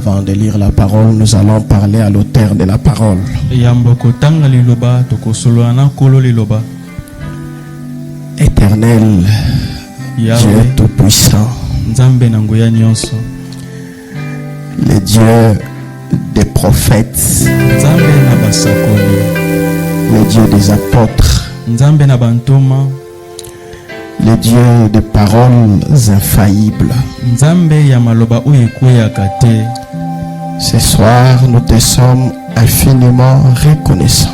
Avant de lire la parole, nous allons parler à l'auteur de la parole. Éternel, Dieu tout-puissant, le Dieu des prophètes, le Dieu des apôtres, le Dieu des paroles infaillibles. Ce soir, nous te sommes infiniment reconnaissants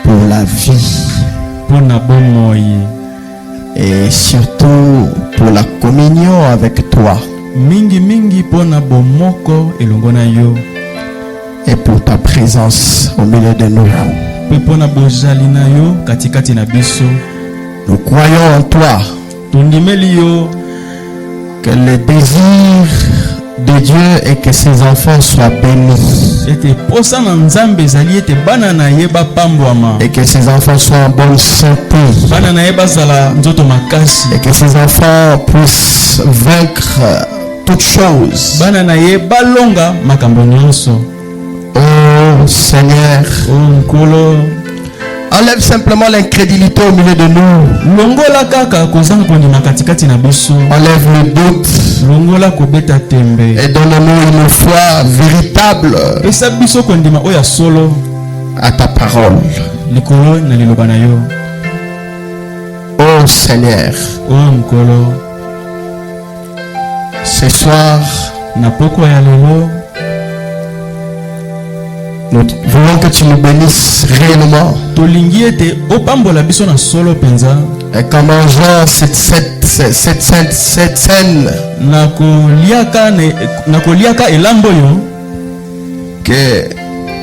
pour la vie et surtout pour la communion avec toi et pour ta présence au milieu de nous. Nous croyons en toi que le désir de Dieu est que ses enfants soient bénis et que ses enfants soient en bonne santé et que ses enfants puissent vaincre toutes choses. Oh Seigneur, enlève simplement l'incrédulité au milieu de nous. Enlève le doute et donne-nous une foi véritable à ta parole. Oh Seigneur, ce soir, nous voulons que tu nous bénisses réellement. Et qu'en mangeant cette scène, que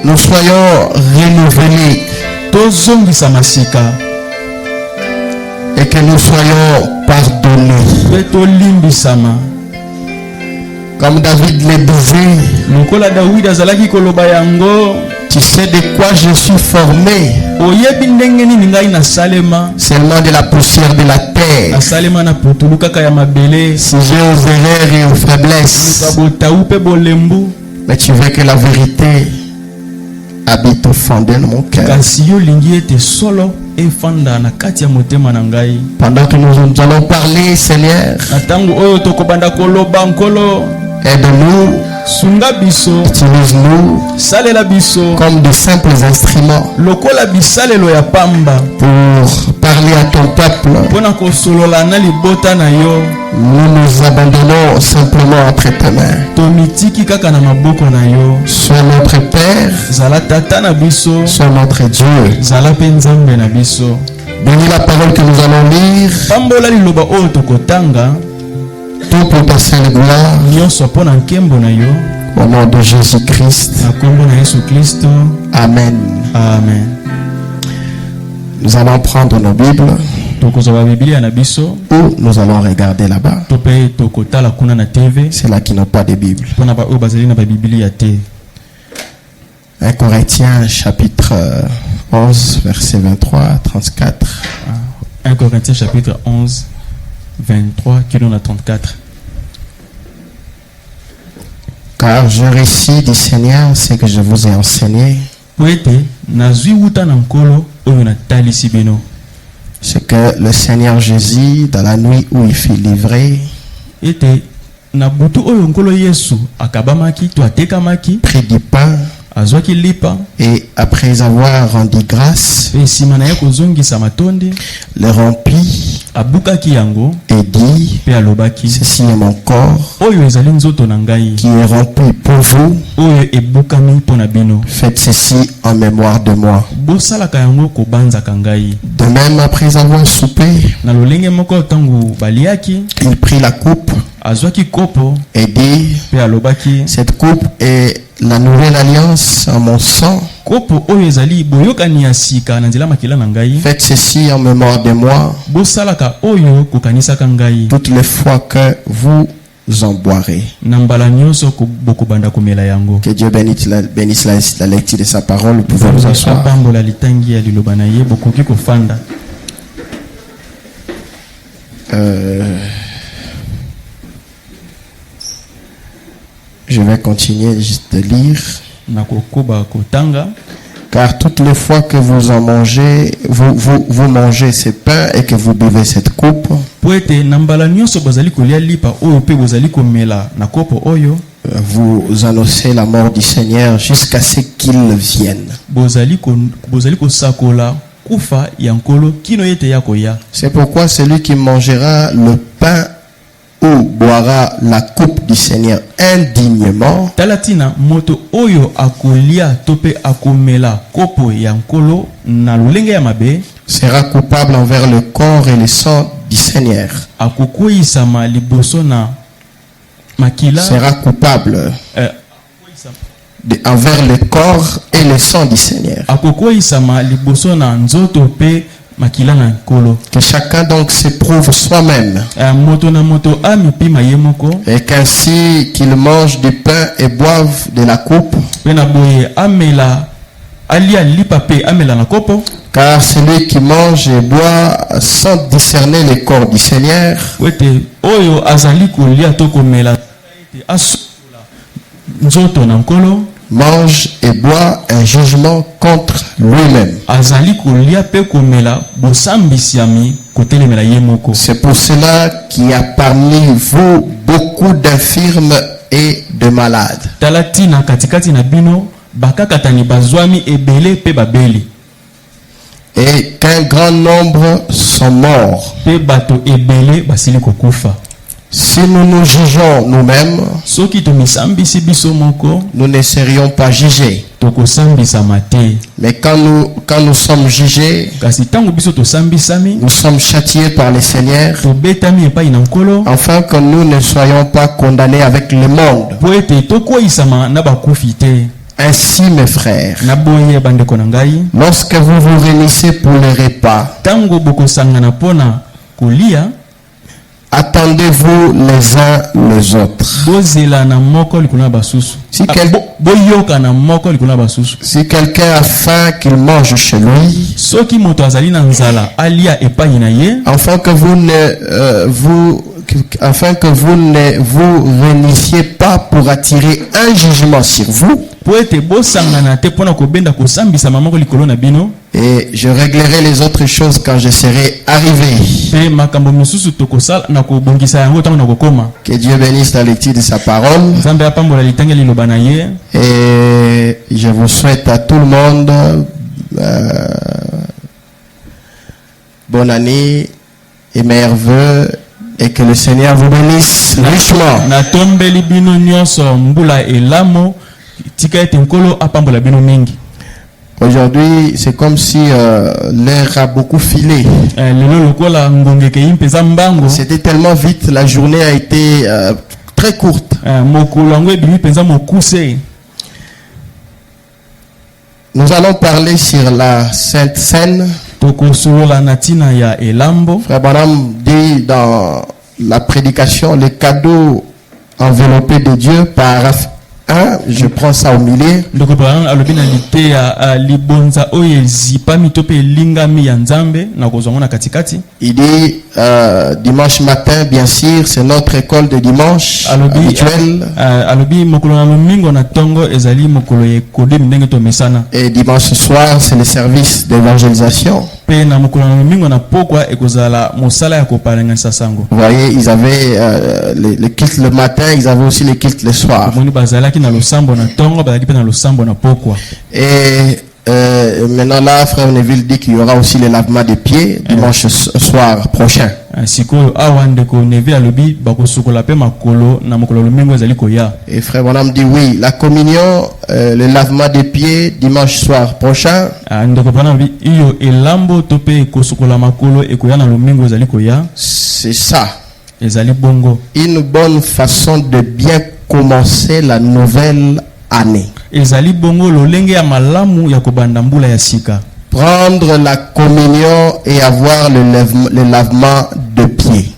nous soyons renouvelés et que nous soyons pardonnés. Comme David le disait, tu sais de quoi je suis formé? Seulement de la poussière de la terre. Si j'ai aux erreurs et aux faiblesses, mais tu veux que la vérité habite au fond de mon cœur. Pendant que nous allons parler, Seigneur, aide-nous, utilise-nous comme de simples instruments pour parler à ton peuple. Nous nous abandonnons simplement entre tes mains. Sois notre Père, sois notre Dieu. Bénis la parole que nous allons lire. Tout pour ta sainte gloire. Au nom de Jésus-Christ. Amen. Amen. Nous allons prendre nos Bibles. Ou nous allons regarder là-bas. C'est là qui n'ont pas de Bible. 1 Corinthiens chapitre 11 verset 23 à 34. 1 Corinthiens chapitre 11 23 à 34. Car je récite du Seigneur ce que je vous ai enseigné. C'est que le Seigneur Jésus, dans la nuit où il fut livré, prit du pain et après avoir rendu grâce, le rompit et dit, ceci est mon corps qui est rompu pour vous, faites ceci en mémoire de moi. De même, après avoir soupé, il prit la coupe et dit, cette coupe est la nouvelle alliance en mon sang. Faites ceci en mémoire de moi toutes les fois que vous en boirez. Que Dieu bénisse la lecture de sa parole. Vous pouvez vous asseoir. Je vais continuer de lire. Car toutes les fois que vous en mangez, vous mangez ces pains et que vous buvez cette coupe, vous annoncez la mort du Seigneur jusqu'à ce qu'il vienne. C'est pourquoi celui qui mangera le pain ou boira la coupe du Seigneur indignement sera coupable envers le corps et le sang du Seigneur. Sera coupable envers le corps et le sang du Seigneur. Que chacun donc s'éprouve soi-même. Et qu'ainsi qu'il mange du pain et boive de la coupe. Car celui qui mange et boit sans discerner le corps du Seigneur mange et boit un jugement contre lui-même. C'est pour cela qu'il y a parmi vous beaucoup d'infirmes et de malades. Et qu'un grand nombre sont morts. Si nous nous jugeons nous-mêmes, nous ne serions pas jugés. Mais quand nous sommes jugés, nous sommes châtiés par le Seigneur, afin que nous ne soyons pas condamnés avec le monde. Ainsi, mes frères, lorsque vous vous réunissez pour le repas, attendez-vous les uns les autres. Si quelqu'un a faim, qu'il mange chez lui, afin que vous ne vous réunissiez pas pour attirer un jugement sur vous. Et je réglerai les autres choses quand je serai arrivé. Que Dieu bénisse la lecture de sa parole. Et je vous souhaite à tout le monde bonne année et meilleurs vœux. Et que le Seigneur vous bénisse richement. Aujourd'hui, c'est comme si l'air a beaucoup filé. C'était tellement vite, la journée a été très courte. Nous allons parler sur la Sainte Seine. Frère Branham dit dans la prédication les cadeaux enveloppés de Dieu, paragraphe 1, je prends ça au milieu. Il dit dimanche matin, bien sûr, c'est notre école de dimanche habituelle. Et dimanche soir, c'est le service d'évangélisation. Vous voyez, ils avaient le culte le matin, ils avaient aussi le culte le soir. Et maintenant là, frère Neville dit qu'il y aura aussi le lavement des pieds dimanche soir prochain. Et frère Bonham dit oui, la communion, le lavement des pieds dimanche soir prochain. C'est ça. Une bonne façon de bien commencer la nouvelle année. Prendre la communion et avoir le lavement de pied.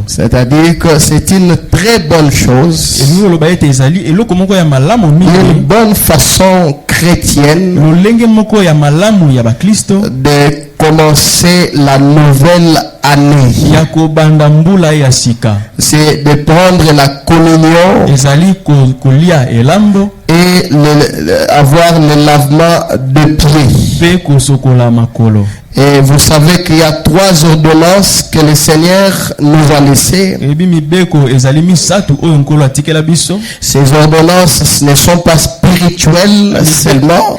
C'est-à-dire que c'est une très bonne chose. Une bonne façon chrétienne de commencer la nouvelle année. C'est de prendre la communion et avoir le lavement de pieds. Et vous savez qu'il y a 3 ordonnances que le Seigneur nous a laissées. Ces ordonnances ne sont pas spirituelles seulement.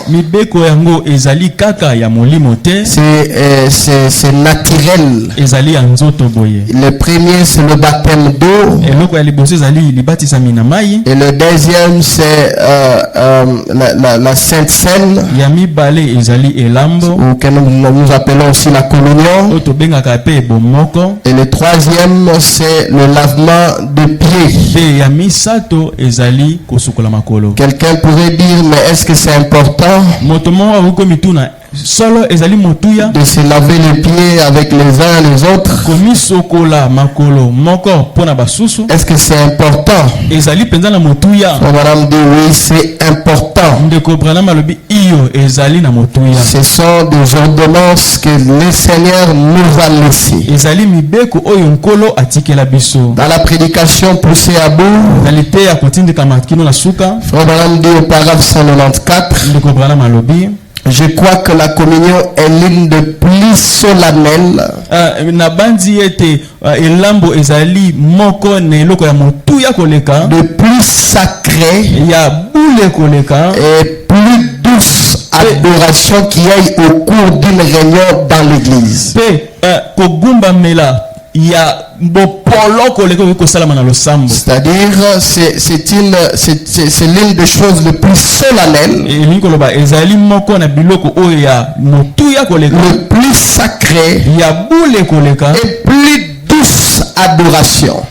C'est naturel. Le premier, c'est le baptême d'eau. Et le deuxième, c'est la Sainte Seine, ou que nous appelons aussi la communion. Et le troisième, c'est le lavement de pieds. Quelqu'un pourrait dire, mais est-ce que c'est important de se laver les pieds avec les uns et les autres? Est-ce que c'est important? Madame dit oui, c'est important. Ce sont des ordonnances que le Seigneur nous a laissées. Dans la prédication poussée à bout, Frère Branham dit au paragraphe 194, je crois que la communion est l'une des plus solennelles de plus sacrée et plus douce adoration qui aille au cours d'une réunion dans l'église. C'est-à-dire, c'est l'une des choses les plus solennelles, le plus sacré et plus douce adoration.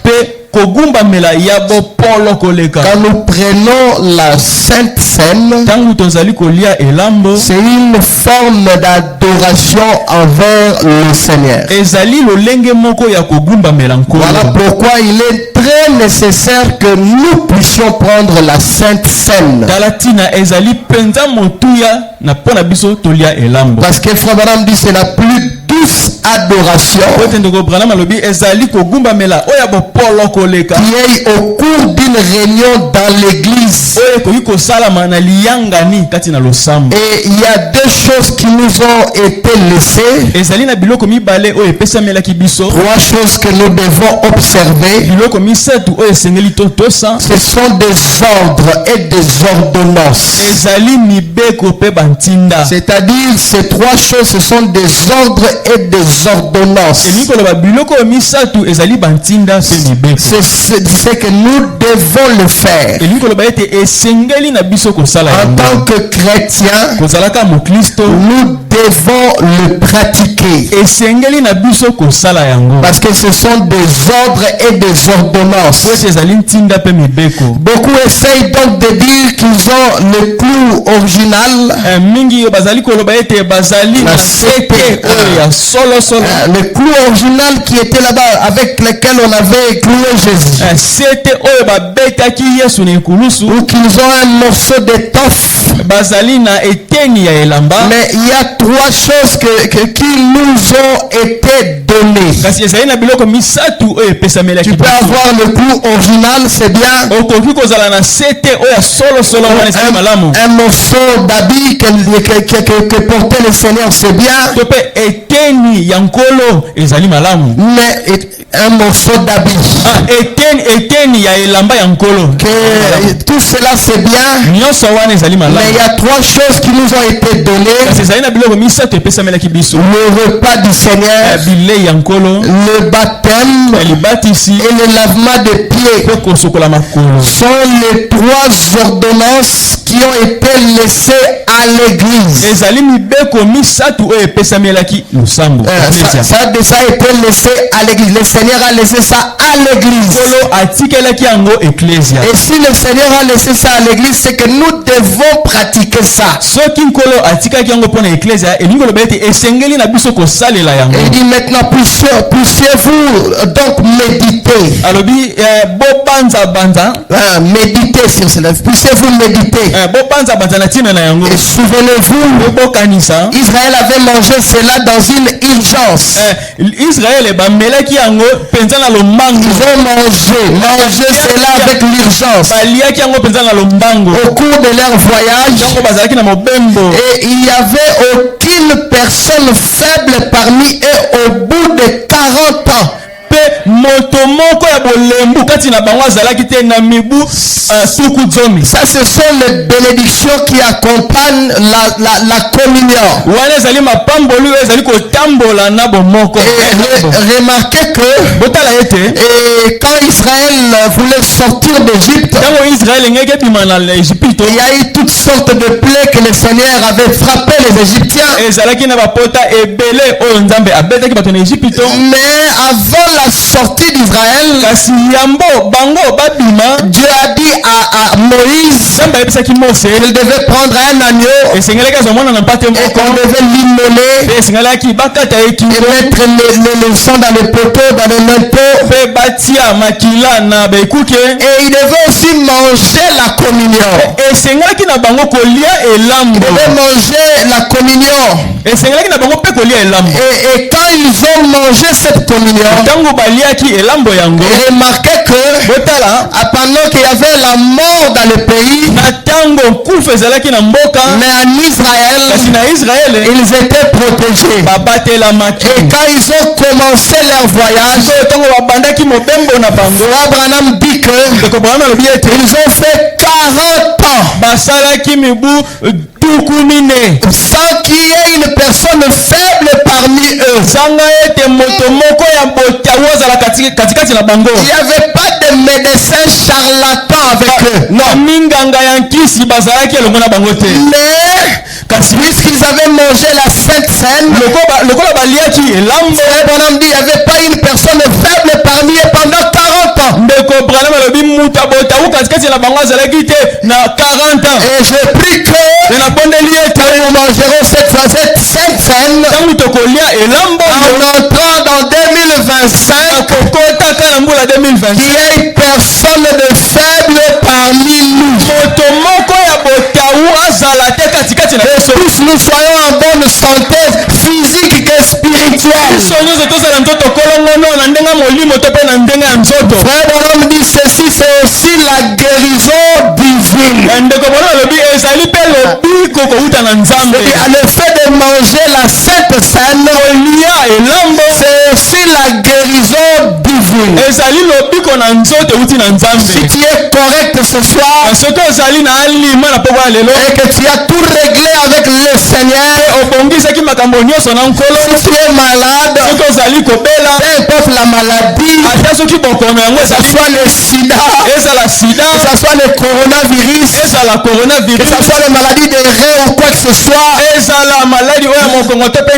Quand nous prenons la Sainte Seine, c'est une forme d'adoration envers le Seigneur. Voilà pourquoi il est très nécessaire que nous puissions prendre la Sainte Seine. Parce que Frère Branham dit c'est la plus douce adoration qui est au cours d'une réunion dans l'église. Et il y a 2 choses qui nous ont été laissées. 3 choses que nous devons observer. Ce sont des ordres et des ordonnances. C'est-à-dire ces 3 choses, ce sont des ordres et des ordonnances. C'est que nous devons le faire. En tant que chrétiens, nous devons le pratiquer. Parce que ce sont des ordres et des ordonnances. Beaucoup essayent donc de dire qu'ils ont le clou original. Le clou original qui était là-bas avec lequel on avait cloué Jésus. Ou qu'ils ont un morceau d'étoffe. Mais il y a 3 choses qui nous ont été données. Tu peux avoir le clou original, c'est bien. Un morceau d'habit que portait le Seigneur, c'est bien. Mais un morceau d'habit. Tout cela c'est bien. Mais il y a 3 choses qui nous ont été données. Le repas du Seigneur, le baptême et le lavement de pieds sont les 3 ordonnances qui ont été laissées à l'église. Ça a été laissé à l'église. Le Seigneur a laissé ça à l'église. Et si le Seigneur a laissé ça à l'église, c'est que nous devons pratiquer ça. Et il dit maintenant, puissiez-vous donc méditer. Méditer sur cela. Puissiez-vous méditer. Et souvenez-vous, Israël avait mangé cela dans une urgence. Ils ont mangé cela avec l'urgence au cours de leur voyage. Et il n'y avait aucune personne faible parmi eux au bout de 40 ans. Ça, ce sont les bénédictions qui accompagnent la communion. Et remarquez que quand Israël voulait sortir d'Égypte, il y a eu toutes sortes de plaies que le Seigneur avait frappé les Égyptiens. Mais avant la sortie d'Israël, Dieu a dit à Moïse qu'il devait prendre un agneau et qu'on devait l'immoler et mettre le sang dans le poteau, dans le linteau, et il devait aussi manger la communion. Il devait manger la communion. Et quand ils ont mangé cette communion, remarquez que pendant qu'il y avait la mort dans le pays, mais en Israël, ils étaient protégés. Et quand ils ont commencé leur voyage, Abraham dit qu'ils ont fait 40 ans sans qu'il y ait une personne faible parmi eux. Il n'y avait pas de médecin charlatan avec eux. Non. Mais puisqu'ils avaient mangé la Sainte Seine, Abraham dit qu'il n'y avait pas une personne faible parmi eux pendant 40 ans. Et je prie que quand nous mangerons cette Sainte Seine, en entrant dans 2025, qu'il y ait personne de faible parmi nous. Et tous nous soyons en bonne santé physique et spirituelle. Frère Bonhomme dit ceci, c'est aussi la guérison divine. Et le fait de manger la Sainte Seine, c'est aussi la guérison divine. Si tu es correct ce soir et que tu as tout réglé avec le Seigneur, si tu es malade, peu importe la maladie, que ce soit le sida, que ce soit le coronavirus, que ce soit la maladie des reins ou quoi que ce soit,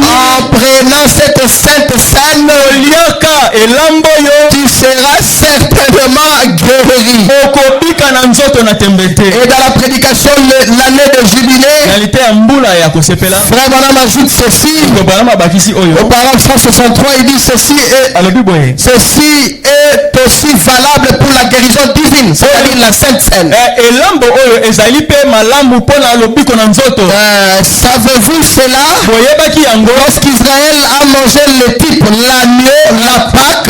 en prenant cette Sainte Seine, tu seras certainement guéri. Et dans la prédication l'année de jubilé, Frère Branham ajoute ceci. Au paragraphe 163, il dit ceci est aussi valable pour la guérison divine, c'est-à-dire la Sainte Seine. Savez-vous cela? Lorsqu'Israël a mangé le type, l'agneau, la Pâque,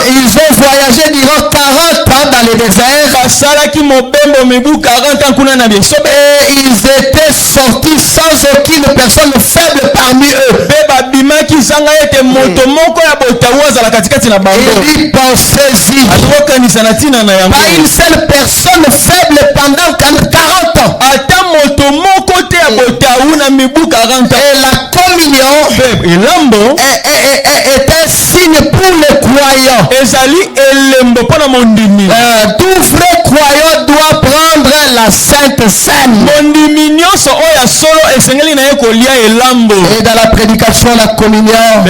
ils ont voyagé durant 40 ans dans le désert. Et ils étaient sortis sans aucune personne faible parmi eux. Il dit pensez-y. Pas une seule personne faible pendant 40 ans. Et la communion est un signe pour les croyants. Tout vrai croyant doit prendre la Sainte Seine. Et dans la prédication, la communion,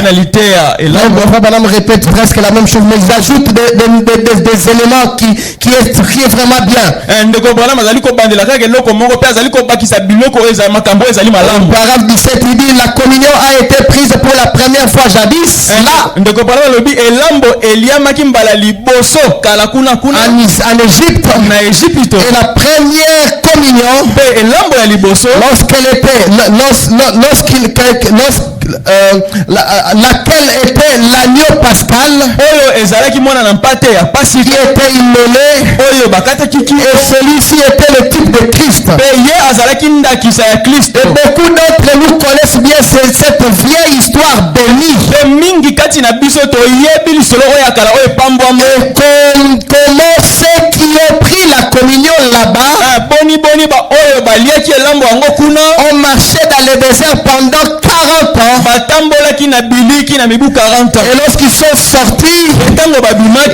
Abraham répète presque la même chose, mais ils ajoutent des éléments qui est vraiment bien. Paragraphe 17, il dit la communion a été prise pour la la première fois jadis, là, en Égypte, et la première communion, laquelle était l'agneau pascal, qui était immolé, et celui-ci était le type de Christ. Et beaucoup d'entre nous connaissent bien cette vieille histoire bénie. Comment ceux qui ont pris la communion là-bas ont marché dans le désert pendant 40 ans. Et lorsqu'ils sont sortis, il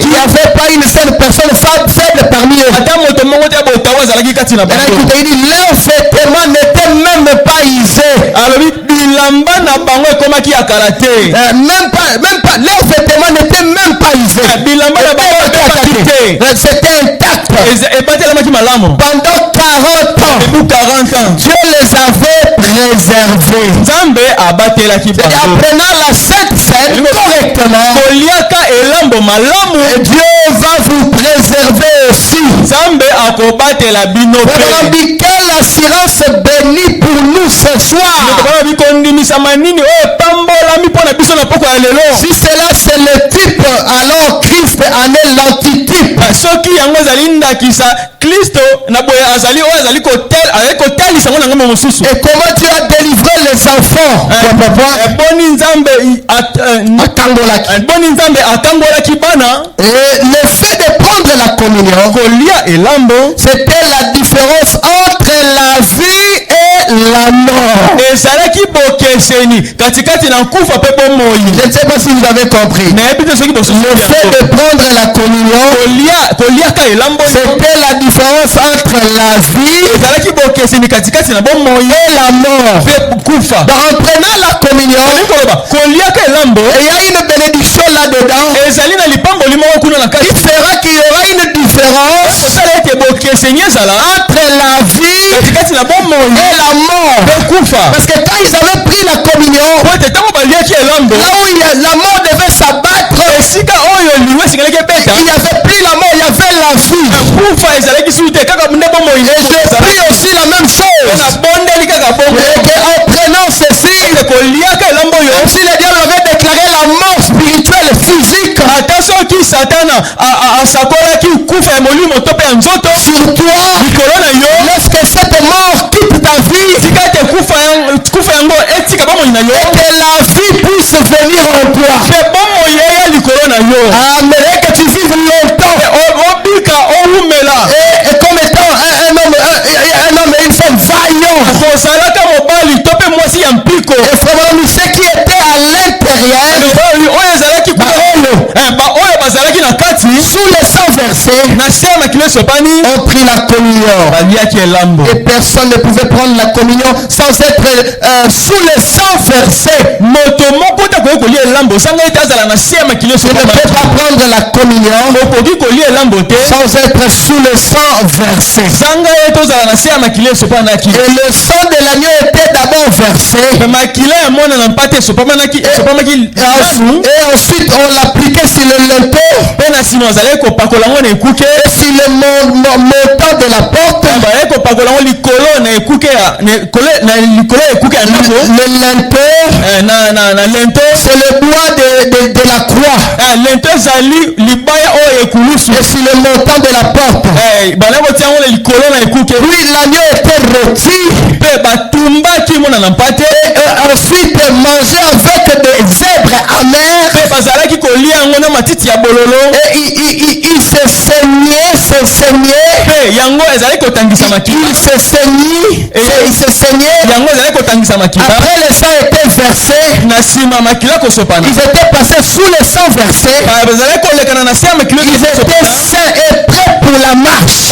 n'y avait pas une seule personne faible parmi eux. Et il dit, leurs vêtements n'étaient même pas usés. Leurs vêtements n'étaient même pas usés. C'était intact. Pendant 40 ans, Dieu les avait préservés. C'est en prenant la Sainte Seine correctement, Dieu va vous préserver aussi. Quelle assurance bénie pour nous ce soir. Si cela c'est le type, alors Christ en est l'antitype. Et comment tu as délivré les enfants? Et le fait de prendre la communion, c'était la différence entre la vie et la mort. Je ne sais pas si vous avez compris. Le fait de prendre la communion, c'était la différence entre la vie et la mort. Donc en prenant la communion, il y a une bénédiction là-dedans qui fera qu'il y aura une différence entre la vie et la mort. Parce que quand ils avaient pris la communion, là où la mort devait s'abattre, il n'y avait plus la mort, il y avait la vie. Et je prie aussi la même chose. Et en prenant ceci, si le diable avait déclaré la mort spirituelle physique sur toi, lorsque cette mort quitte ta vie, et que la vie puisse venir en toi, mais que tu vives longtemps et comme étant un homme et une femme vaillant. Et vraiment ce qui était à l'intérieur, sous les 100 versets, ont pris la communion. Et personne ne pouvait prendre la communion sans être sous les 100 versets. Tu ne peux pas prendre la communion sans être sous les 100 versets. Et le sang de l'agneau était d'abord versé. Et ensuite on l'appliquait sur le linteau et sur le montant de la porte. Le linteau, c'est le bois de la croix. Et sur le montant de la porte. Oui, l'agneau était rôti. Et ensuite manger avec des zèbres amers. Et il se saignait. Après le sang était versé, ils étaient passés sous le sang versé. Ils étaient sains et prêts pour la marche.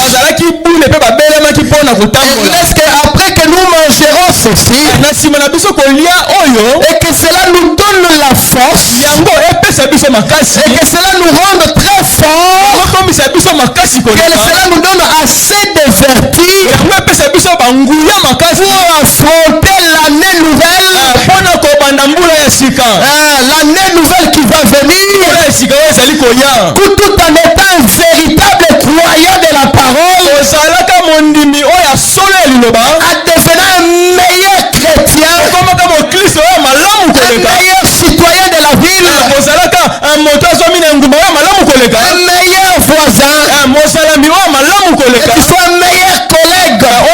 Et après que nous mangerons ceci, et que cela nous donne la force, et que cela nous rende très forts, que cela nous donne assez de vertige pour affronter l'année nouvelle l'année nouvelle qui va venir, tout en étant un véritable croyant de la parole, à devenir un meilleur chrétien, un meilleur citoyen de la ville, un meilleur voisin, et tu sois un meilleur collègue. Et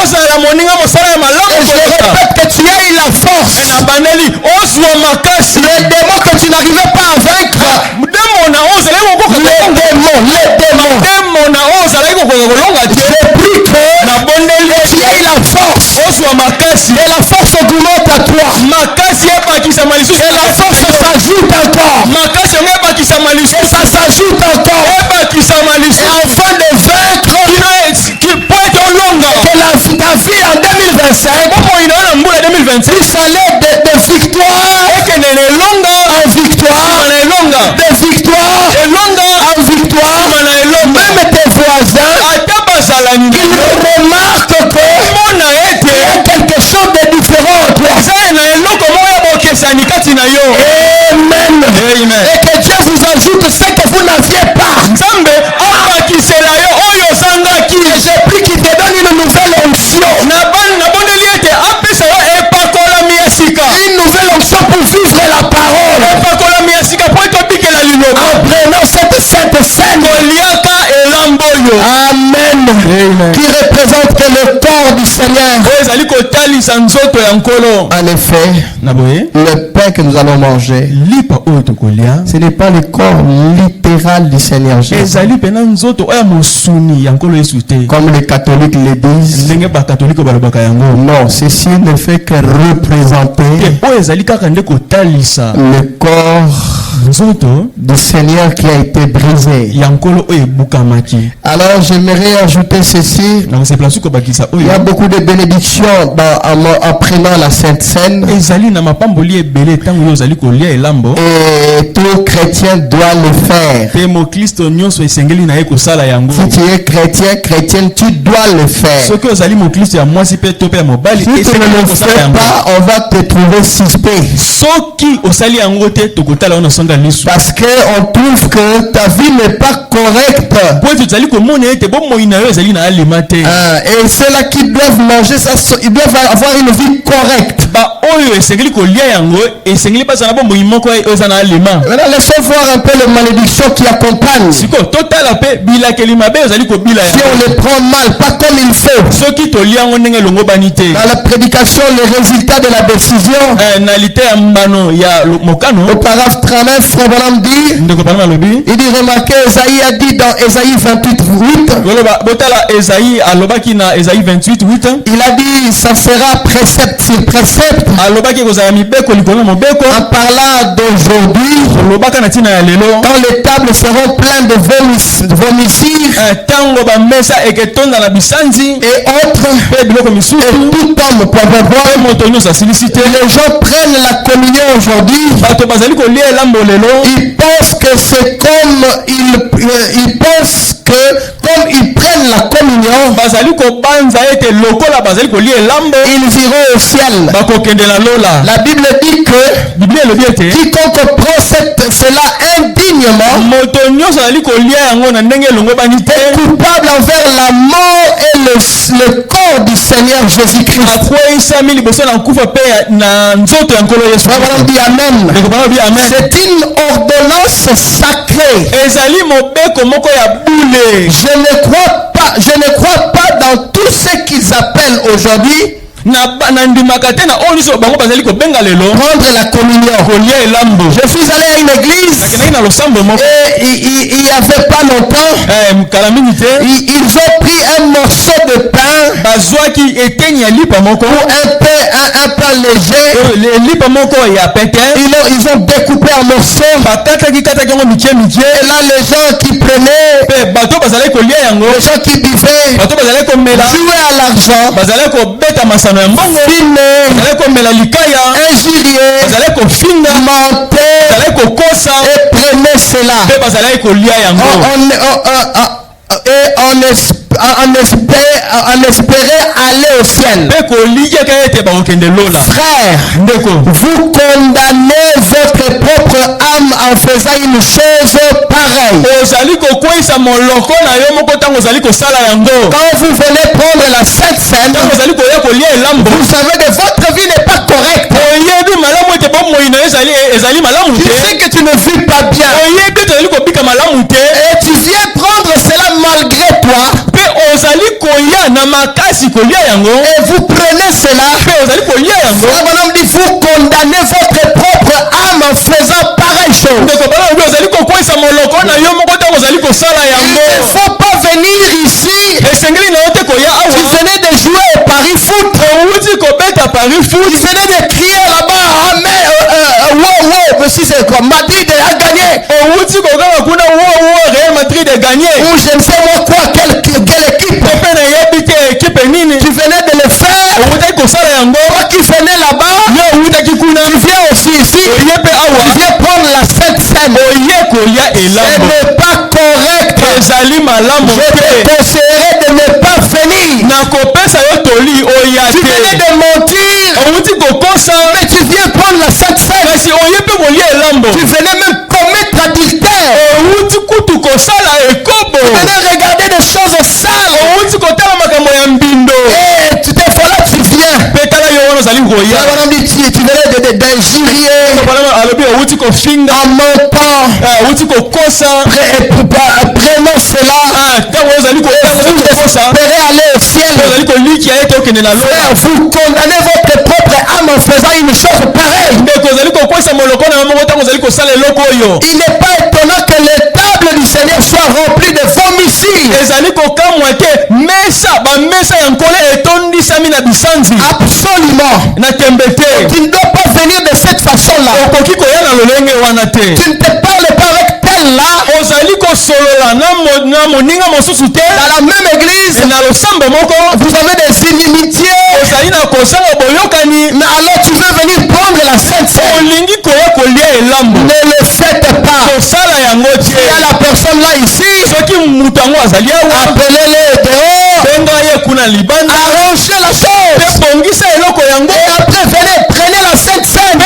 je répète que tu as eu la force. Le démon que tu n'arrivais pas à vaincre, les démons. Je prie que tu as eu la force. Et la force augmente à toi. Et la force s'ajoute encore. Et ça s'ajoute encore. Et afin de vaincre, que ta vie en 2025 puisse aller de victoire en victoire, de victoire en victoire. Même tes voisins, ils remarquent que il y a quelque chose de différent en toi. Amen. Et que Dieu vous ajoute ce que vous n'aviez pas. Et je prie qu'il te donne une nouvelle onction. Une nouvelle onction pour vivre la parole. En prenant cette sainte scène. Amen. Qui représente que le corps du Seigneur. En effet, le pain que nous allons manger, ce n'est pas le corps littéral du Seigneur Jésus. Comme les catholiques le disent. Non, ceci ne fait que représenter le corps du Seigneur qui a été brisé. Alors j'aimerais ajouter ceci. Il y a beaucoup de bénédictions en prenant la Sainte Seine. Et tout chrétien doit le faire. Si tu es chrétienne, tu dois le faire. Si tu ne le fais pas, on va te trouver suspect. Parce qu'on trouve que ta vie n'est pas correcte. Et ceux-là qui doivent manger ça, ils doivent avoir une vie correcte. Maintenant, laissez voir un peu les malédictions qui accompagnent. Si on les prend mal, pas comme il faut. Dans la prédication, les résultats de la décision. Au paragraphe 39, Frère Branham dit, il dit, remarquez, Esaïe a dit dans Esaïe 28:8. Il a dit, ça sera précepte sur précepte. En parlant d'aujourd'hui, quand les tables seront pleines de vomissures et autres, et tout homme peut avoir, les gens prennent la communion aujourd'hui. Ils pensent que c'est comme ils pensent que comme ils prennent la communion, ils iront au ciel. La Bible dit que quiconque prend cela indignement est coupable envers la mort et le corps du Seigneur Jésus-Christ. Amen. C'est une ordonnance sacrée. Je ne crois pas dans tout ce qu'ils appellent aujourd'hui prendre la communion. Je suis allé à une église et il n'y avait pas longtemps, ils ont pris un morceau de pain un pain léger. Ils ont découpé en morceaux. Et là les gens qui prenaient, les gens qui buvaient, jouaient à l'argent, fumaient, injuriaient, mentaient et prenaient cela. espérer aller au ciel. Frère, vous condamnez votre propre âme en faisant une chose pareille. Quand vous venez prendre la Sainte Seine, vous savez que votre vie n'est pas correcte. Tu sais que tu ne vis pas bien. Et tu viens prendre cela malgré toi. Et vous prenez cela. Vous condamnez votre propre âme en faisant pareille chose. Il ne faut pas venir ici. Tu venais de jouer au Paris Foot. Tu venais de crier là-bas. Monsieur, c'est quoi? Madrid a gagné. Ou je ne sais pas quoi, quelle équipe. Tu venais de le faire. Toi qui venais là-bas, tu viens aussi ici. Tu viens prendre la Sainte Seine. Ce n'est pas correct. Je te conseillerais de ne pas venir. Tu venais de mentir. Mais tu viens prendre la Sainte Seine. Tu venais même commettre adultère. Tu venais regarder des choses sales. Et tu te voilà, tu viens. Tu venais d'injurier. En mentant. Prenons cela. Vous espérez aller au ciel. Frère, vous condamnez votre propre âme en faisant une chose pareille. Il n'est pas étonnant que les tables du Seigneur soient remplies de vomicides. Absolument. Tu ne dois pas venir de cette façon-là. Tu ne te parles pas avec tel là. Dans la même église, vous avez des inimitiés. Mais alors tu veux venir prendre la Sainte Seine. Ne le faites pas. Il y a la personne là ici. Appelez-les dehors. Arrangez la chose. Et après prenez la Sainte Seine.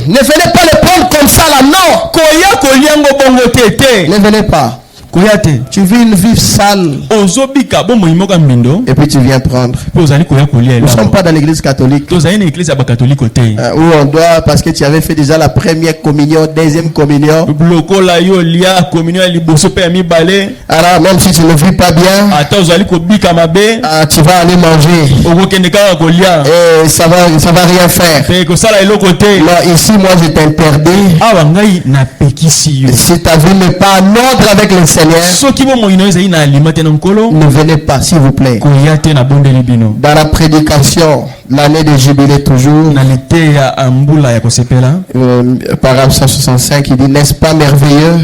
Ne venez pas le prendre comme ça là, non. Ne venez pas. Tu vis une vie sale. Et puis tu viens prendre. Nous ne sommes pas dans l'église catholique. Où on doit, parce que tu avais fait déjà la première communion, deuxième communion. Alors même si tu ne vis pas bien, tu vas aller manger. Et ça va rien faire. Non, ici moi je t'interdis. Si ta vie n'est pas en ordre avec le Seigneur, ne venez pas, s'il vous plaît. Dans la prédication, l'année de jubilé toujours, paragraphe 165, il dit, n'est-ce pas merveilleux?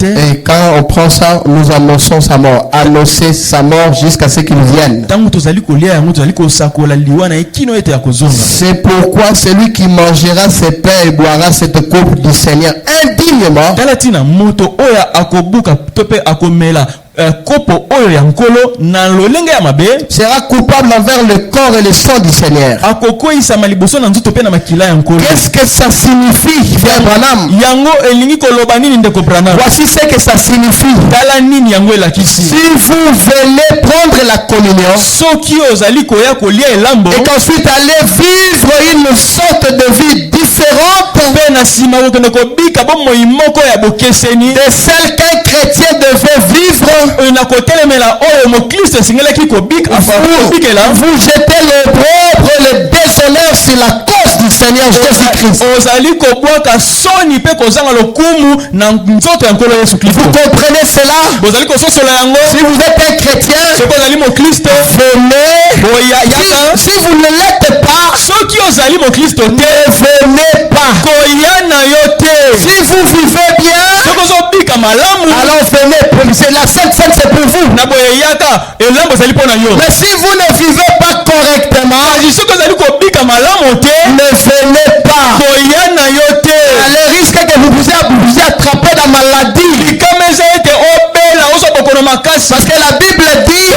Et quand on prend ça, nous annonçons sa mort. Annoncer sa mort jusqu'à ce qu'il vienne. C'est pourquoi celui qui mangera ses pains et boira cette coupe du Seigneur indignement sera coupable envers le corps et le sang du Seigneur. Qu'est-ce que ça signifie, frère Branham? Voici ce que ça signifie. Si vous venez prendre la communion et qu'ensuite allez vivre une sorte de vie différente de celle qu'un chrétien devait vivre, vous jetez l'opprobre, le déshonneur sur la cause du Seigneur Jésus-Christ. Vous comprenez cela? Si vous êtes un chrétien, venez. Si vous ne l'êtes pas, ne venez pas. Si vous vivez bien, alors venez. La Sainte Seine, c'est pour vous. Mais si vous ne vivez pas correctement, ne venez pas. À le risque que vous vous attrapez la maladie. Parce que la Bible dit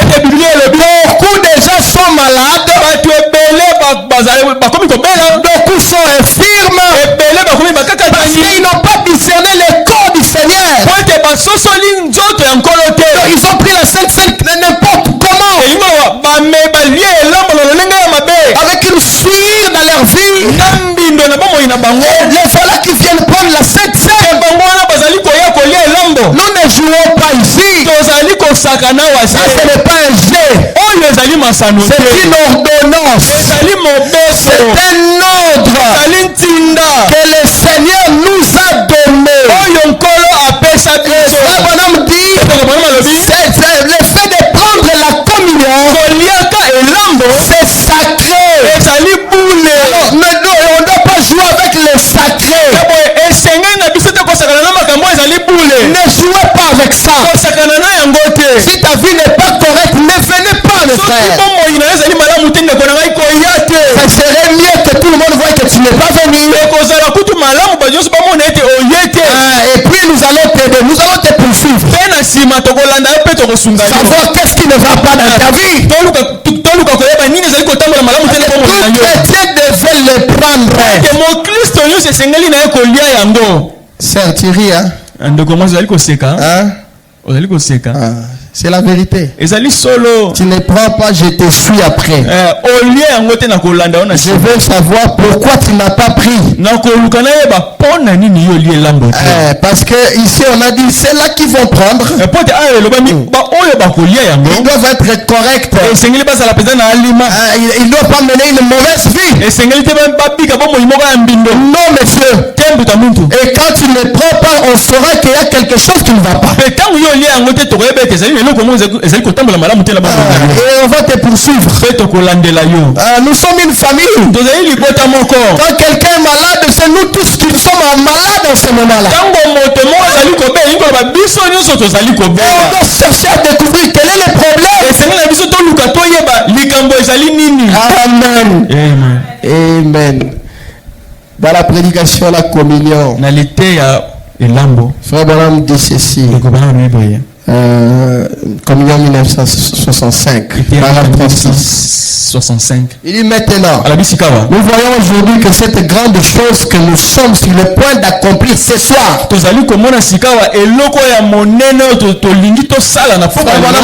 beaucoup de gens sont malades. Beaucoup sont infirmes. Parce qu'ils n'ont pas discerné le corps du Seigneur. Ils ont pris la Sainte Seine n'importe comment. Avec une suie dans leur vie. Les voilà qui viennent prendre la Sainte Seine. Nous ne jouons pas ici. Ça, ce n'est pas un jeu. C'est une ordonnance. C'est un ordre que le Seigneur nous a donné. Bonhomme dit, le fait de prendre la communion, c'est sacré. Alors, on ne doit pas jouer avec le sacré. Ne jouez pas avec ça. Si ta vie n'est pas correcte, ne venez pas, mes frères. Ça serait mieux que tout le monde voit que tu n'es pas venu. Et puis nous allons t'aider, nous allons te poursuivre. Savoir qu'est-ce qui ne va pas dans ta vie. Tout chrétien devait le prendre. Sœur Thierry, hein? C'est la vérité. Tu ne prends pas, je te suis après. Je veux savoir pourquoi tu n'as pas pris. Parce que ici on a dit c'est là qu'ils vont prendre. Ils doivent être corrects. Ils ne doivent pas mener une mauvaise vie. Non, monsieur. Et quand tu ne prends pas, on saura qu'il y a quelque chose qui ne va pas. Et on va te poursuivre. Nous sommes une famille. Quand quelqu'un est malade, c'est nous tous qui sommes malades en ce moment-là. Et on doit chercher à découvrir quel est le problème. Amen. Amen. Dans la prédication, la communion, Frère Branham dit ceci. Communion 1965. Il dit maintenant, nous voyons aujourd'hui que cette grande chose que nous sommes sur le point d'accomplir ce soir. On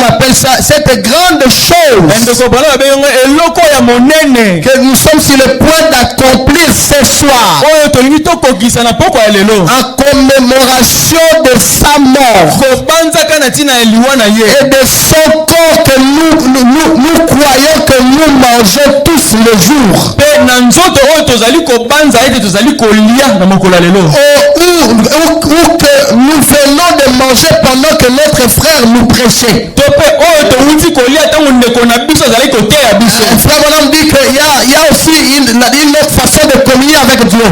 appelle ça cette grande chose que nous sommes sur le point d'accomplir ce soir. En commémoration de sa mort et de son corps que nous croyons que nous mangeons tous les jours. Ou que nous venons de manger pendant que notre frère nous prêchait. Frère Bonhomme dit qu'il y a aussi une autre façon de communier avec Dieu.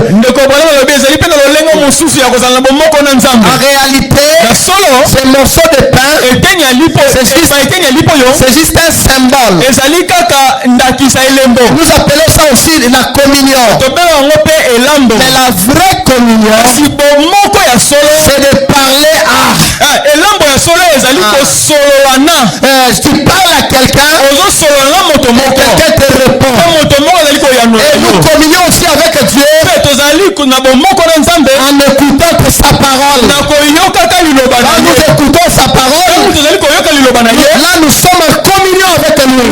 En réalité, ce morceau de pain, c'est juste un symbole. Nous appelons ça aussi la communion. Mais la vraie communion, c'est de parler à. Tu parles à quelqu'un, quelqu'un te répond. Et nous communions aussi avec Dieu en écoutant sa parole. Quand nous écoutons sa parole, là nous sommes en communion avec lui.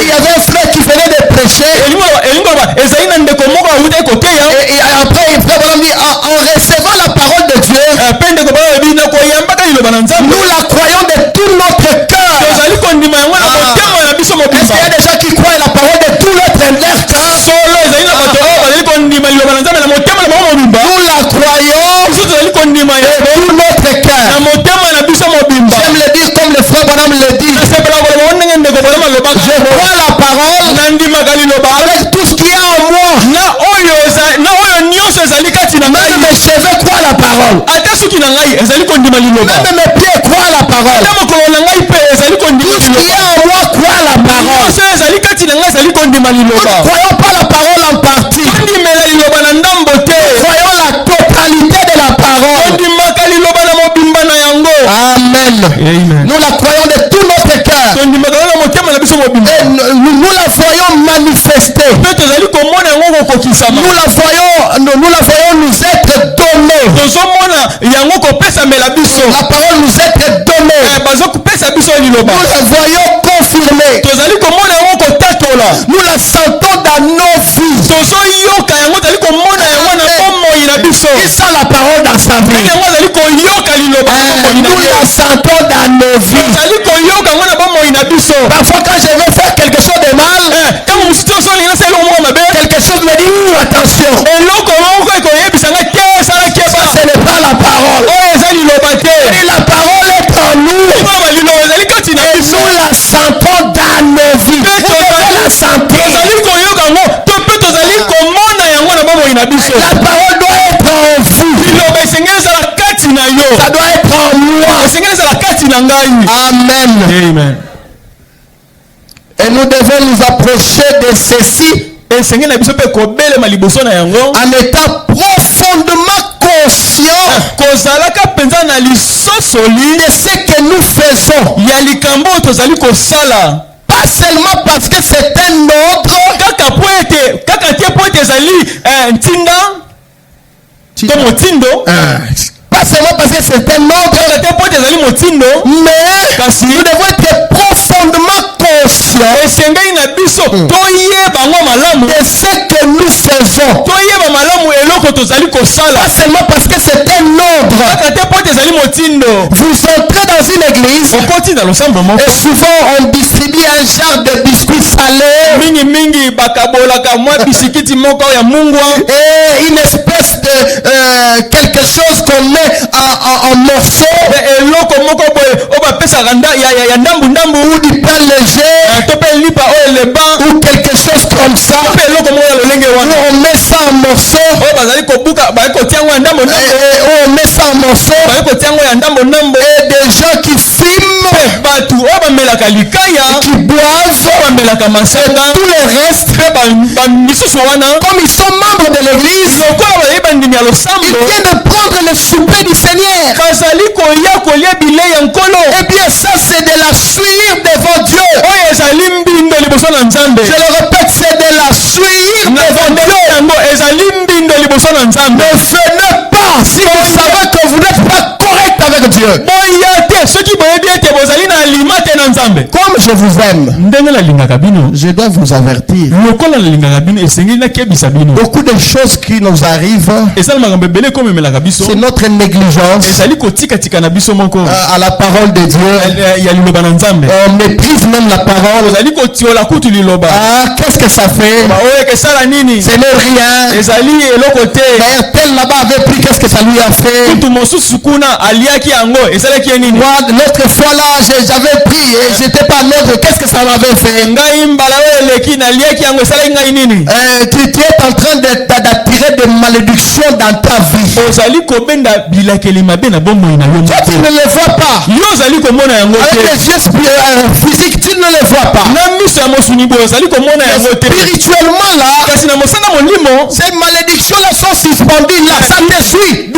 Il y avait un frère qui venait de prêcher. Et après il dit en recevant la parole de Dieu, nous la croyons de tout notre cœur. Est-ce qu'il y a des gens qui croient la parole de tout leur cœur? Nous la croyons de tout notre cœur. J'aime le dire comme le frère Bonhomme le dit. Je crois la parole avec tout ce qu'il y a en moi. Même mes cheveux croient la parole. Même mes pieds croient la parole. Tout ce qu'il y a en moi croit la parole. Nous ne croyons pas la parole en partie. Nous croyons la totalité de la parole. Nous la voyons nous être donnée. La parole nous est donnée. Nous la voyons confirmée. Nous la sentons dans nos vies. Qui sent la parole dans sa vie? Nous la sentons dans nos vies. Parfois quand je veux faire quelque chose de mal, quelque chose me dit attention. Ça, ce n'est pas la parole. Et la parole est en nous. Et nous la sentons dans nos vies. Vous devez la sentir. La parole doit être en vous. Ça doit être en moi. Amen. Amen. Et nous devons nous approcher de ceci en étant profondément conscients de ce que nous faisons. Pas seulement parce que c'est un ordre, pas seulement parce que c'est un ordre, mais nous devons être profondément conscients de ce que nous faisons. Pas seulement parce que c'est un ordre. Vous entrez dans une église et souvent on distribue un genre de biscuits salés et une espèce de quelque chose qu'on met en morceaux ou du pain léger ou quelque chose comme ça. On met ça en morceaux et des gens qui fument, qui boivent et tout le reste, comme ils sont membres de l'église, ils viennent de prendre le souper du Seigneur. Et bien ça c'est de la suivre devant Dieu. Je le répète, c'est de la suivre devant Dieu. Ne venez pas si vous savez que vous n'êtes pas correct avec Dieu. Comme je vous aime, je dois vous avertir. Beaucoup de choses qui nous arrivent, c'est notre négligence à la parole de Dieu. On méprise même la parole. Qu'est-ce que ça fait? Ce n'est rien. D'ailleurs, tel là-bas avait pris, qu'est-ce que ça lui a fait? Moi, l'autre fois là, j'avais pris et j'étais pas neutre. Qu'est-ce que ça m'avait fait? Tu es en train d'attirer des malédictions dans ta vie. Toi, tu ne les vois pas. Avec les yeux physiques, tu ne les vois pas. Spirituellement là, ces malédictions là sont suspendues là. Ça te suit.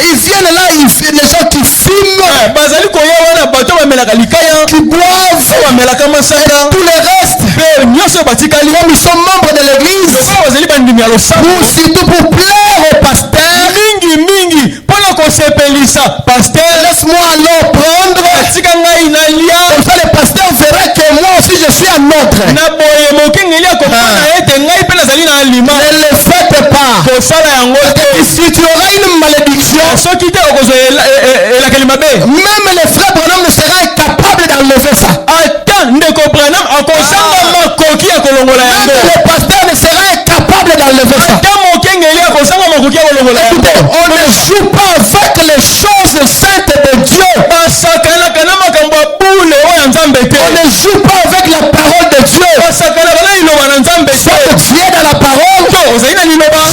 Ils viennent là, les gens qui fument, qui boivent, tout le reste. Comme ils sont membres de l'église, surtout pour plaire au pasteur, laisse-moi alors prendre. Comme ça le pasteur verra que moi aussi je suis un autre. Ne le faites pas. Si tu auras une malédiction, même les frères Branham ne sera incapable d'enlever ça. Même le pasteur ne sera incapable d'enlever ça. Écoutez, on ne joue pas avec les choses saintes de Dieu. On ne joue pas avec la parole de Dieu. Soit que tu es dans la parole,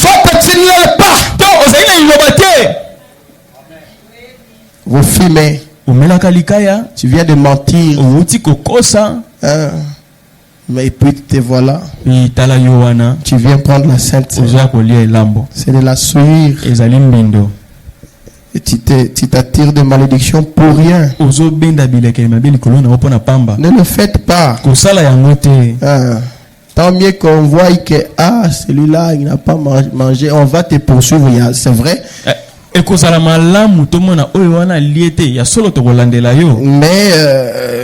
soit que tu ne l'es pas. Vous fumez. Tu viens de mentir. Mais puis te voilà. Tu viens prendre la sainte. C'est de la souillure. Et tu t'attires de malédiction pour rien. Ne le faites pas. Tant mieux qu'on voit que celui-là il n'a pas mangé, on va te poursuivre, c'est vrai.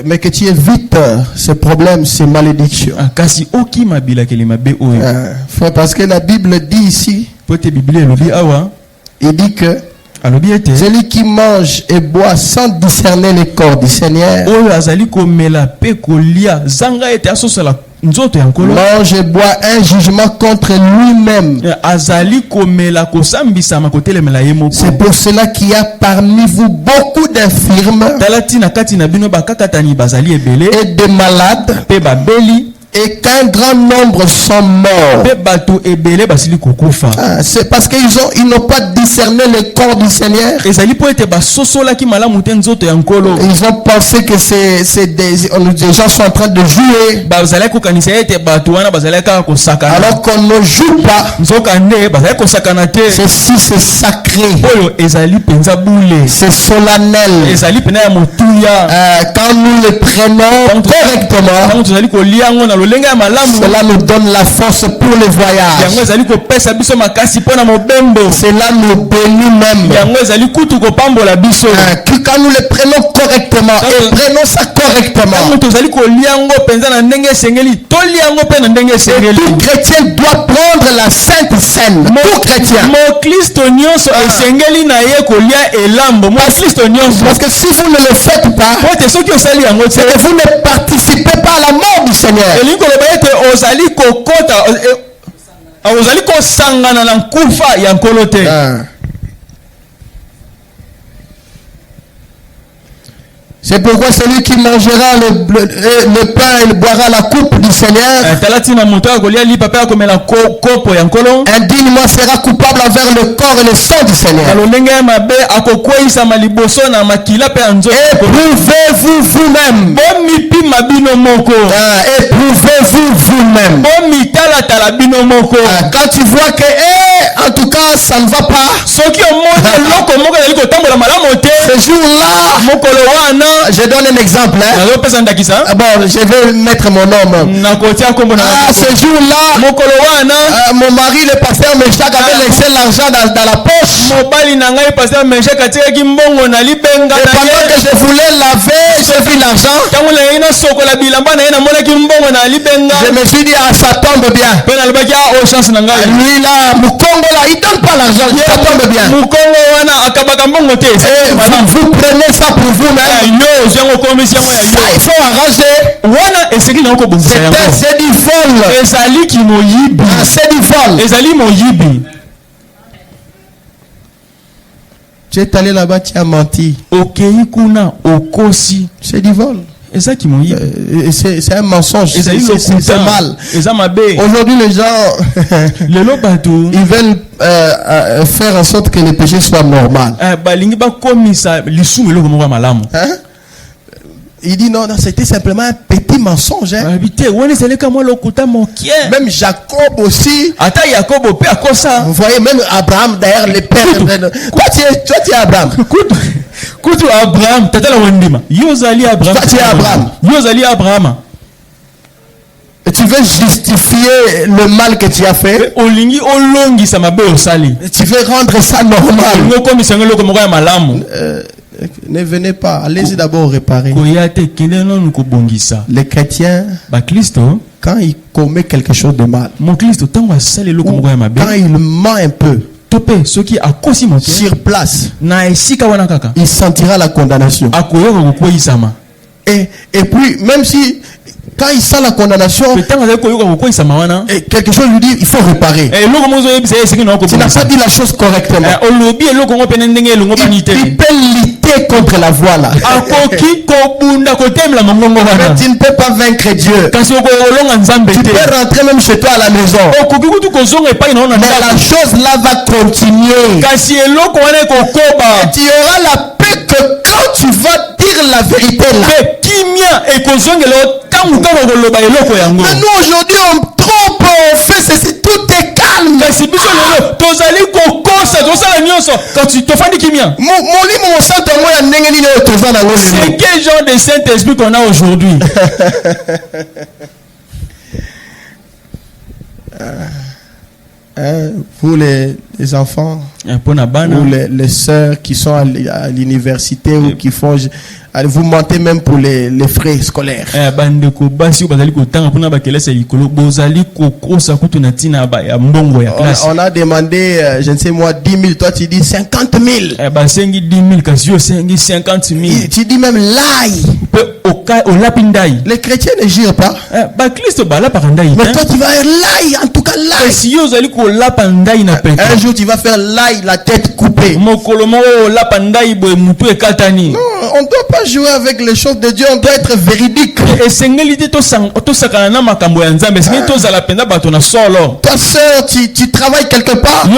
Mais que tu évites ce problème, ces malédictions. Parce que la Bible dit ici, il dit que celui qui mange et boit sans discerner le corps du Seigneur mange et boit un jugement contre lui-même. C'est pour cela qu'il y a parmi vous beaucoup d'infirmes et de malades, et qu'un grand nombre sont morts. C'est parce qu'ils n'ont pas discerné le corps du Seigneur. Ils ont pensé que les gens sont en train de jouer. Alors qu'on ne joue pas. Ceci c'est sacré. C'est solennel. Quand nous le prenons correctement, cela nous donne la force pour le voyage. Cela nous bénit même. Quand nous le prenons correctement et prenons ça correctement, tout chrétien doit prendre la Sainte Seine. Tout chrétien. Parce que si vous ne le faites pas, c'est que vous ne participez pas à la mort du Seigneur. C'est pourquoi celui qui mangera le pain et boira la coupe du Seigneur indignement sera coupable envers le corps et le sang du Seigneur. Éprouvez-vous vous-même. Éprouvez-vous vous-même. Quand tu vois que en tout cas ça ne va pas, ce jour-là, je donne un exemple. Bon, je vais mettre mon nom. Ce jour-là, mon mari, le pasteur Meshach, avait laissé l'argent dans la poche. Et pendant que je voulais laver, j'ai vu l'argent. Je me suis dit, ça tombe bien. Lui là, Mukongo là, il donne pas l'argent, ça tombe bien. Vous prenez ça pour vous-même. Ça, il faut arranger. C'est du vol. C'est du vol. Tu es allé là-bas, tu as menti. C'est du vol. C'est un mensonge. C'est mal. Aujourd'hui, les gens ils veulent faire en sorte que le péché soit normal. Il dit non, c'était simplement un petit mensonge. Hein? Même Jacob aussi. Vous voyez, même Abraham d'ailleurs, le père. Toi tu es Abraham. Et tu veux justifier le mal que tu as fait. Tu veux rendre ça normal. Ne venez pas, allez-y d'abord réparer. Les chrétiens, quand ils commettent quelque chose de mal, quand il ment un peu sur place, il sentira la condamnation. Et puis même si quand il sent la condamnation, et quelque chose lui dit il faut réparer. Tu n'as pas dit la chose correctement. Il peut lutter contre la voie là. Mais tu ne peux pas vaincre Dieu. Tu peux rentrer même chez toi à la maison. Mais la chose là va continuer. Et tu auras la paix que quand tu vas dire la vérité là. Mais nous aujourd'hui on trompe, on fait ceci, tout est calme. tozali kokosa tosala nyonso quand tofandi kimia. C'est quel genre de Saint-Esprit qu'on a aujourd'hui? Pour les enfants ou les sœurs qui sont à l'université ou qui font, vous mentez même pour les frais scolaires. On a demandé, je ne sais moi, 10 000, toi tu dis 50 000. Tu dis même l'ail. Les chrétiens ne jurent pas. Mais toi tu vas faire l'ail, en tout cas l'ail. Un jour tu vas faire l'ail, la tête coupée. Non, on ne doit pas jouer avec les choses de Dieu, on doit être véridique. Ta soeur, tu travailles quelque part. Et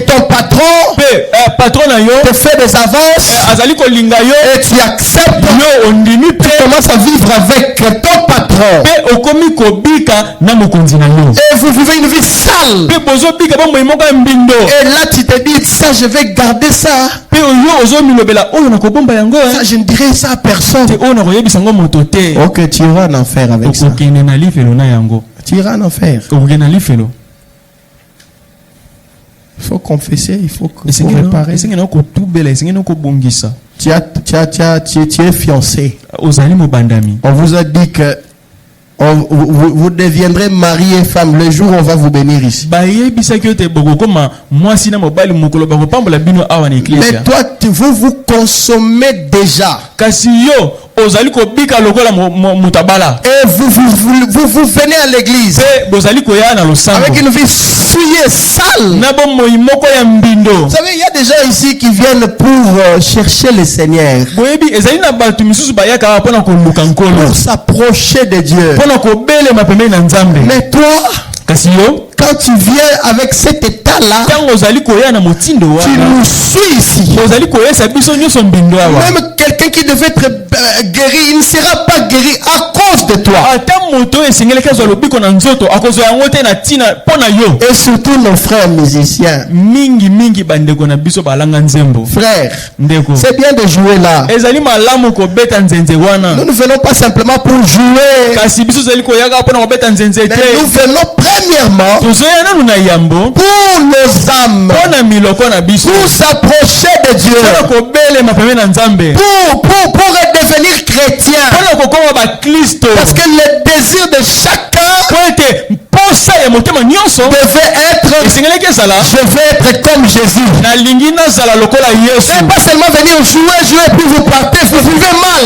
ton patron te fait des avances. Et tu acceptes. Tu commences à vivre avec ton patron. Et vous vivez une vie sale. Et là tu te dis, ça je vais garder ça. Ça, je ne dirai ça à personne. Ok, tu iras en enfer avec ça. Tu iras en enfer. Il faut confesser, il faut réparer. Tu es fiancé. On vous a dit que vous deviendrez mari et femme le jour où on va vous bénir ici. Mais toi, vous consommez déjà. Et vous venez à l'église avec une vie souillée, sale. Vous savez, il y a des gens ici qui viennent pour chercher le Seigneur, pour s'approcher de Dieu. Mais toi, quand tu viens avec cet état-là, tu nous suis ici. Même quelqu'un qui devait être guéri, il ne sera pas guéri à cause de toi. Et surtout nos frères musiciens. Frères, c'est bien de jouer là. Nous ne venons pas simplement pour jouer. Mais nous venons premièrement pour nos âmes, pour s'approcher de Dieu, pour devenir chrétien. Parce que le désir de chacun devait être, je vais être comme Jésus. C'est pas seulement venir jouer puis vous partez, vous vivez mal.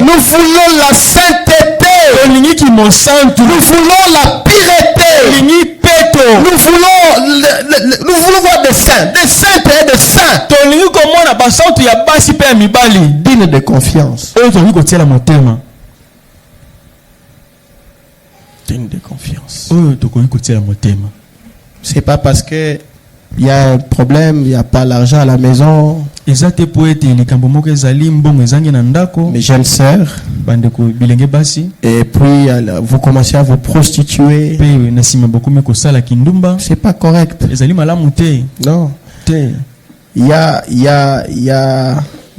Nous voulons la sainteté. Nous voulons la pureté. Nous voulons voir des saints et des saints. Digne de confiance. Digne de confiance. C'est pas parce que il y a un problème, il n'y a pas l'argent à la maison. Mes jeunes sœurs, et puis vous commencez à vous prostituer. C'est pas correct. Non.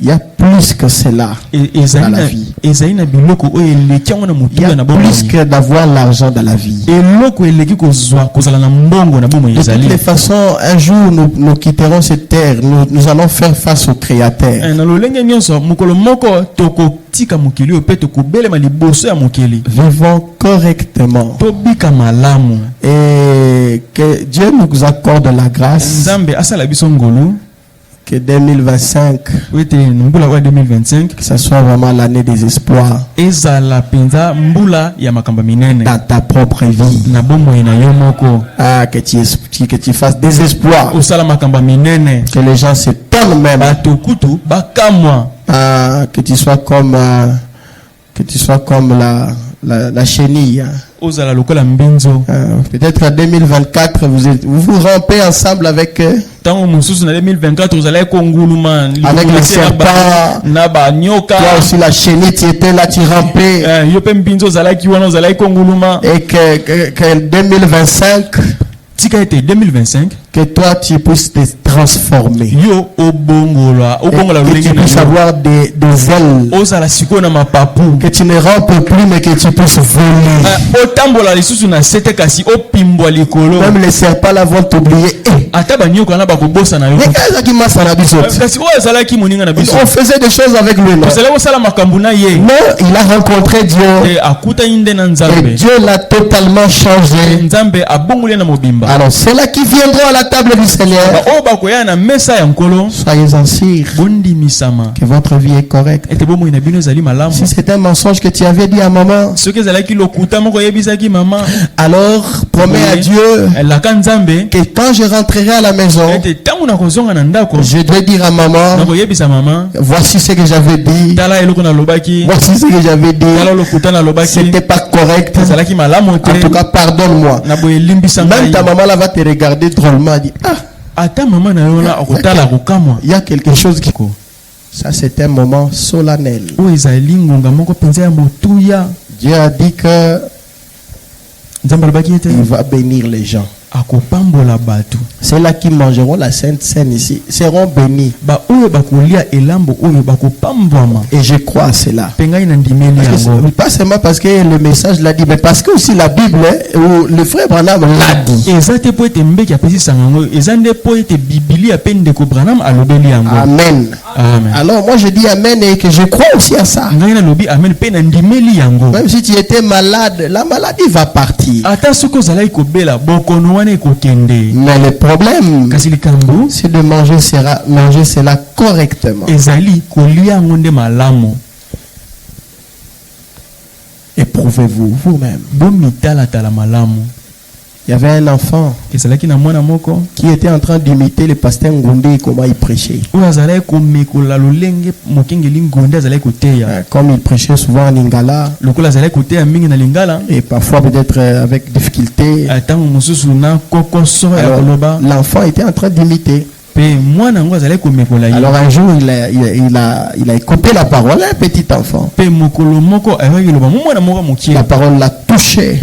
Il y a plus que cela dans la vie. Il y a plus que d'avoir l'argent dans la vie. De toutes les façons, un jour nous quitterons cette terre. Nous allons faire face au Créateur. Vivons correctement. Et que Dieu nous accorde la grâce. Que 2025, que ce soit vraiment l'année des espoirs dans ta propre vie. Que tu fasses des espoirs. Que les gens se tournent même. Que tu sois comme la chenille Peut-être en 2024, vous rampez ensemble avec eux. Avec les serpents. Toi aussi la chenille, tu étais là, tu rampais. Et que 2025. Que toi tu puisses te transformer. Et que tu puisses avoir des ailes. Que tu ne rampes plus mais que tu puisses voler. Même les serpents là vont t'oublier. On faisait des choses avec lui. Non, il a rencontré Dieu. Et Dieu l'a totalement changé. Alors c'est là qui viendront à la table du Seigneur. Soyez en cire que votre vie est correcte. Si c'est un mensonge que tu avais dit à maman, alors promets à Dieu que quand je rentrerai à la maison, je dois dire à maman, voici ce que j'avais dit, voici ce que j'avais dit, c'était pas correct, en tout cas pardonne-moi. Même ta maman là va te regarder drôlement, dit il y a quelque chose qui... Ça c'est un moment solennel. Dieu a dit que il va bénir les gens. C'est là qui mangeront la Sainte Seine ici seront bénis. Et je crois à cela. Pas seulement parce que le message l'a dit, mais parce que aussi la Bible, où le frère Branham l'a dit. Amen. Alors moi je dis amen et que je crois aussi à ça. Même si tu étais malade, la maladie va partir. Mais le problème, c'est de manger cela correctement. Éprouvez-vous vous-même. Il y avait un enfant qui était en train d'imiter le pasteur Ngoundé comment il prêchait. Comme il prêchait souvent en Lingala, et parfois peut-être avec difficulté, l'enfant était en train d'imiter. Alors un jour il a écouté la parole, un petit enfant. La parole l'a touché.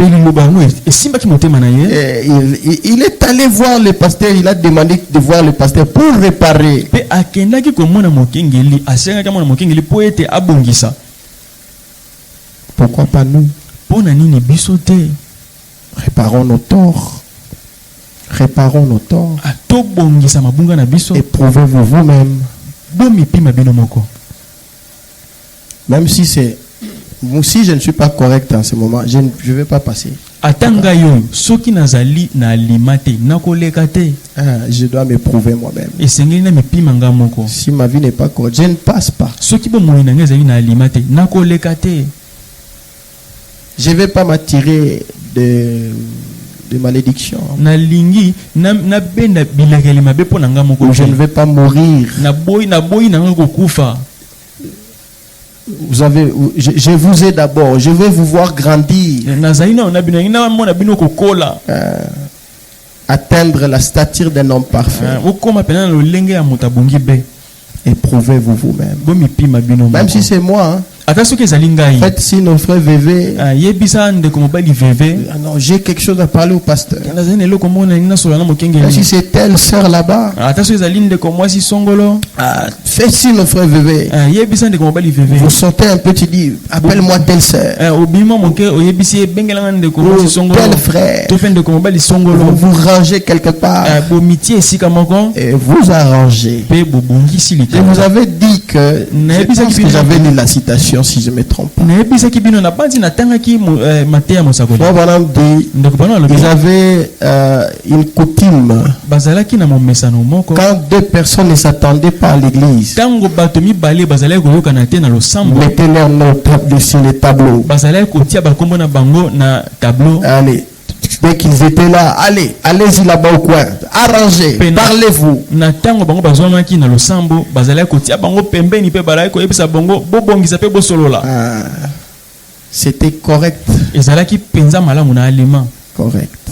Il est allé voir le pasteur, il a demandé de voir le pasteur pour réparer. Pourquoi pas nous? Réparons nos torts. Réparons nos torts. Éprouvez-vous vous-même. Même si c'est... Si je ne suis pas correct en ce moment, je ne vais pas passer. Je dois m'éprouver moi-même. Si ma vie n'est pas correcte, je ne passe pas. Je ne vais pas m'attirer de malédiction. Je ne vais pas mourir. Je vous ai d'abord. Je vais vous voir grandir. Atteindre la stature d'un homme parfait. Éprouvez-vous vous-même. Même si c'est moi. Hein. Faites si nos frères VV. Non, j'ai quelque chose à parler au pasteur. Même si c'est telle sœur là-bas. Faites si nos frères VV. Vous sortez un peu, tu dis appelle-moi telle sœur. Tel frère. Vous vous rangez quelque part. Et vous arrangez. Et vous avez dit que je pense que j'avais lu la citation si je me trompe pas. Ils avaient une coutume. Quand deux personnes ne s'attendaient pas à l'église, mettez leur nom sur les tableaux. Allez. Dès qu'ils étaient là, allez-y là-bas au coin, arrangez, parlez-vous. C'était correct. Correct.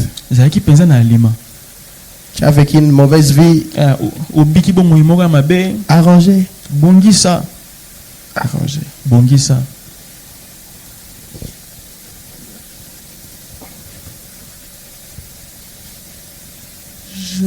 Tu as vécu une mauvaise vie. Arrangé. Arrangé. Je